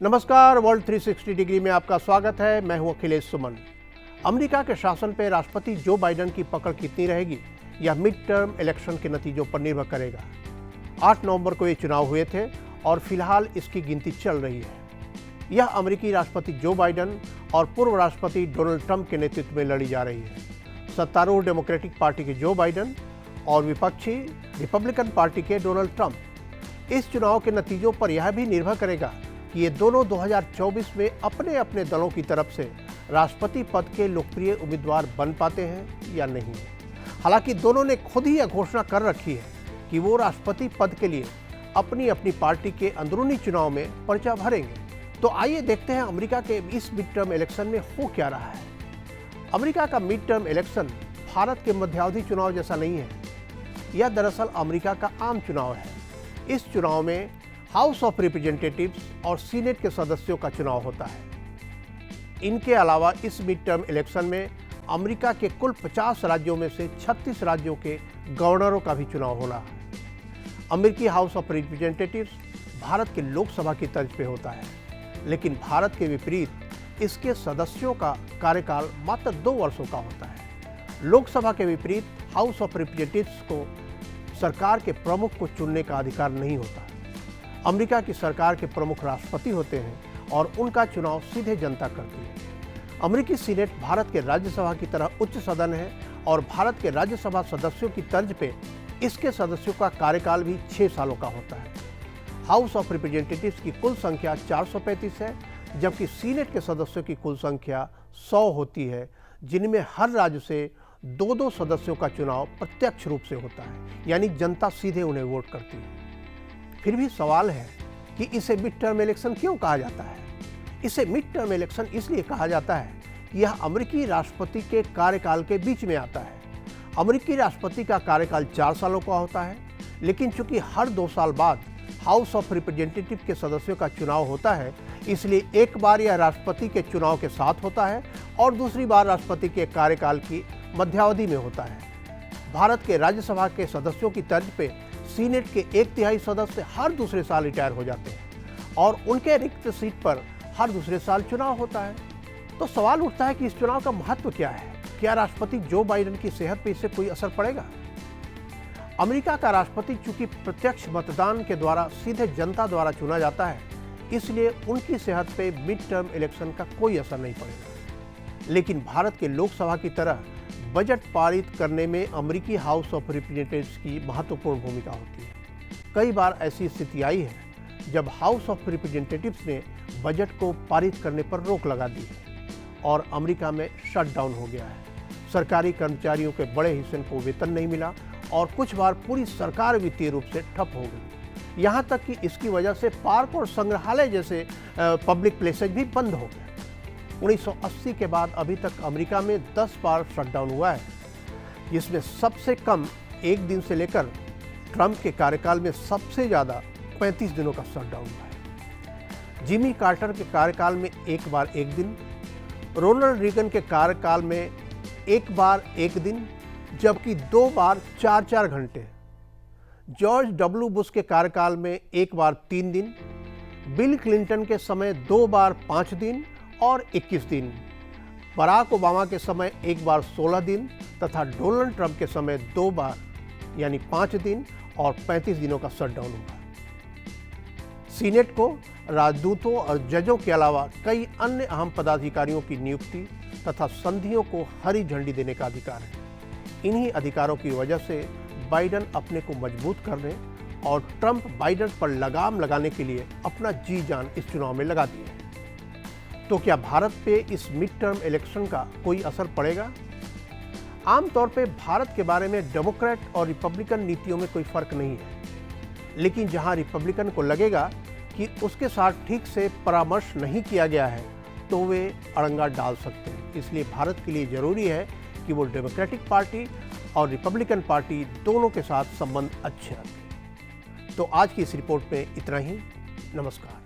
नमस्कार, world 360 degree में आपका स्वागत है। मैं हूं अखिलेश सुमन। अमेरिका के शासन पर राष्ट्रपति जो बाइडेन की पकड़ कितनी रहेगी, यह मिड टर्म इलेक्शन के नतीजों पर निर्भर करेगा। 8 नवंबर को ये चुनाव हुए थे और फिलहाल इसकी गिनती चल रही है। यह अमेरिकी राष्ट्रपति जो बाइडेन और पूर्व राष्ट्रपति डोनाल्ड ट्रंप के नेतृत्व में लड़ी जा रही है। सत्तारूढ़ डेमोक्रेटिक पार्टी के जो बाइडेन और विपक्षी रिपब्लिकन पार्टी के डोनाल्ड ट्रंप। इस चुनाव के नतीजों पर यह भी निर्भर करेगा कि ये दोनों 2024 में अपने अपने दलों की तरफ से राष्ट्रपति पद के लोकप्रिय उम्मीदवार बन पाते हैं या नहीं। हालांकि दोनों ने खुद ही यह घोषणा कर रखी है कि वो राष्ट्रपति पद के लिए अपनी अपनी पार्टी के अंदरूनी चुनाव में पर्चा भरेंगे। तो आइए देखते हैं अमेरिका के इस मिड टर्म इलेक्शन में हो क्या रहा है। अमेरिका का मिड टर्म इलेक्शन भारत के मध्यावधि चुनाव जैसा नहीं है। यह दरअसल अमेरिका का आम चुनाव है। इस चुनाव में हाउस ऑफ रिप्रेजेंटेटिव्स और सीनेट के सदस्यों का चुनाव होता है। इनके अलावा इस मिड टर्म इलेक्शन में अमेरिका के कुल 50 राज्यों में से 36 राज्यों के गवर्नरों का भी चुनाव होना है। अमेरिकी हाउस ऑफ रिप्रेजेंटेटिव्स भारत के लोकसभा की तर्ज पे होता है, लेकिन भारत के विपरीत इसके सदस्यों का कार्यकाल मात्र 2 वर्षों का होता है। लोकसभा के विपरीत हाउस ऑफ रिप्रेजेंटेटिव्स को सरकार के प्रमुख को चुनने का अधिकार नहीं होता। अमेरिका की सरकार के प्रमुख राष्ट्रपति होते हैं और उनका चुनाव सीधे जनता करती है। अमेरिकी सीनेट भारत के राज्यसभा की तरह उच्च सदन है और भारत के राज्यसभा सदस्यों की तर्ज पे इसके सदस्यों का कार्यकाल भी 6 सालों का होता है। हाउस ऑफ रिप्रेजेंटेटिव्स की कुल संख्या 435 है, जबकि सीनेट के सदस्यों की कुल संख्या 100 होती है, जिनमें हर राज्य से 2-2 सदस्यों का चुनाव प्रत्यक्ष रूप से होता है, यानी जनता सीधे उन्हें वोट करती है। फिर भी सवाल है कि इसे मिड टर्म इलेक्शन क्यों कहा जाता है। इसे मिड टर्म इलेक्शन इसलिए कहा जाता है कि यह अमेरिकी राष्ट्रपति के कार्यकाल के बीच में आता है। अमेरिकी राष्ट्रपति का कार्यकाल 4 सालों का होता है, लेकिन चूंकि हर 2 साल बाद हाउस ऑफ रिप्रेजेंटेटिव के सदस्यों का चुनाव होता है, इसलिए एक बार यह राष्ट्रपति के चुनाव के साथ होता है और दूसरी बार राष्ट्रपति के कार्यकाल की मध्यावधि में होता है। भारत के राज्यसभा के सदस्यों की तर्ज पे सीनेट के 1/3 सदस्य हर दूसरे साल रिटायर हो जाते हैं और उनके रिक्त सीट पर हर दूसरे साल चुनाव होता है। तो सवाल उठता है कि इस चुनाव का महत्व क्या है। क्या राष्ट्रपति जो बाइडेन की सेहत पर इससे कोई असर पड़ेगा? अमेरिका का राष्ट्रपति चूंकि प्रत्यक्ष मतदान के द्वारा सीधे जनता द्वारा चुना जाता है, इसलिए उनकी सेहत पे मिड टर्म इलेक्शन का कोई असर नहीं पड़ेगा। लेकिन भारत के लोकसभा की तरह बजट पारित करने में अमेरिकी हाउस ऑफ रिप्रेजेंटेटिव्स की महत्वपूर्ण भूमिका होती है। कई बार ऐसी स्थिति आई है जब हाउस ऑफ रिप्रेजेंटेटिव्स ने बजट को पारित करने पर रोक लगा दी है और अमेरिका में शटडाउन हो गया है। सरकारी कर्मचारियों के बड़े हिस्से को वेतन नहीं मिला और कुछ बार पूरी सरकार वित्तीय रूप से ठप हो गई। यहाँ तक कि इसकी वजह से पार्क और संग्रहालय जैसे पब्लिक प्लेसेज भी बंद हो गए। 1980 के बाद अभी तक अमेरिका में 10 बार शटडाउन हुआ है, जिसमें सबसे कम 1 दिन से लेकर ट्रंप के कार्यकाल में सबसे ज़्यादा 35 दिनों का शटडाउन हुआ है। जिमी कार्टर के कार्यकाल में 1 बार 1 दिन, रोनाल्ड रीगन के कार्यकाल में 1 बार 1 दिन, जबकि 2 बार 4-4 घंटे, जॉर्ज डब्ल्यू बुश के कार्यकाल में 1 बार 3 दिन, बिल क्लिंटन के समय 2 बार 5 दिन और 21 दिन, बराक ओबामा के समय 1 बार 16 दिन तथा डोनाल्ड ट्रंप के समय 2 बार यानी 5 दिन और 35 दिनों का शटडाउन हुआ। सीनेट को राजदूतों और जजों के अलावा कई अन्य अहम पदाधिकारियों की नियुक्ति तथा संधियों को हरी झंडी देने का अधिकार है। इन्हीं अधिकारों की वजह से बाइडेन अपने को मजबूत करने और ट्रंप बाइडेन पर लगाम लगाने के लिए अपना जी जान इस चुनाव में लगा दिए। तो क्या भारत पे इस मिड टर्म इलेक्शन का कोई असर पड़ेगा? आमतौर पे भारत के बारे में डेमोक्रेट और रिपब्लिकन नीतियों में कोई फर्क नहीं है, लेकिन जहां रिपब्लिकन को लगेगा कि उसके साथ ठीक से परामर्श नहीं किया गया है, तो वे अड़ंगा डाल सकते हैं। इसलिए भारत के लिए जरूरी है कि वो डेमोक्रेटिक पार्टी और रिपब्लिकन पार्टी दोनों के साथ संबंध अच्छे रखें। तो आज की इस रिपोर्ट में इतना ही। नमस्कार।